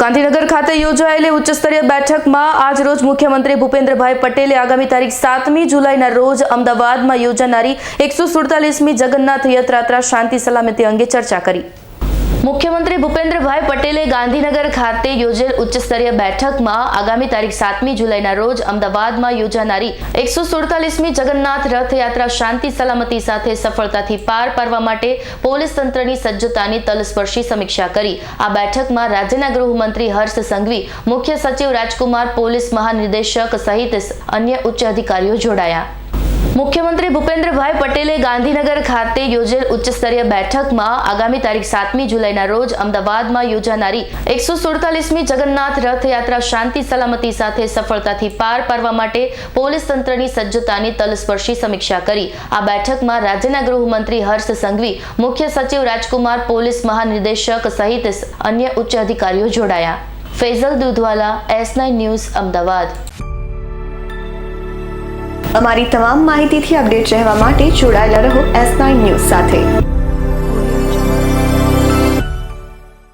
ગાંધીનગર ખાતે યોજાયેલી ઉચ્ચસ્તરીય બેઠકમાં આજ રોજ મુખ્યમંત્રી ભૂપેન્દ્રભાઈ પટેલે આગામી તારીખ 7મી જુલાઈના રોજ અમદાવાદમાં યોજાનારી 147મી જગન્નાથ યાત્રા શાંતિ સલામતી અંગે ચર્ચા કરી। મુખ્યમંત્રી ભૂપેન્દ્રભાઈ પટેલે ગાંધીનગર ખાતે યોજેલ ઉચ્ચસ્તરીય બેઠકમાં આગામી તારીખ 7મી જુલાઈના રોજ અમદાવાદમાં યોજાનારી 147મી જગન્નાથ રથયાત્રા શાંતિ સલામતી સાથે સફળતાથી પાર પાડવા માટે પોલીસ તંત્રની સજ્જતાની તલસ્પર્શી સમીક્ષા કરી। આ બેઠકમાં રાજ્યના ગૃહમંત્રી હર્ષ સંઘવી, મુખ્ય સચિવ રાજકુમાર, પોલીસ મહાનિર્દેશક સહિત અન્ય ઉચ્ચ અધિકારીઓ જોડાયા। મુખ્યમંત્રી ભૂપેન્દ્રભાઈ પટેલે ગાંધીનગર ખાતે યોજેલ ઉચ્ચસ્તરીય બેઠકમાં આગામી તારીખ 7મી જુલાઈના રોજ અમદાવાદમાં યોજાનારી 147મી જગન્નાથ રથયાત્રા શાંતિ સલામતી સાથે સફળતાથી પાર પાડવા માટે પોલીસ તંત્રની સજ્જતાની તલસ્પર્શી સમીક્ષા કરી। આ બેઠકમાં રાજ્યના ગૃહમંત્રી હર્ષ સંઘવી, મુખ્ય સચિવ રાજકુમાર, પોલીસ મહાનિર્દેશક સહિત અન્ય ઉચ્ચ અધિકારીઓ જોડાયા। Faisal Dudhwala, S9 news, Ahmedabad. અમારી તમામ માહિતીથી અપડેટ રહેવા માટે જોડાયેલા રહો S9 ન્યૂઝ સાથે।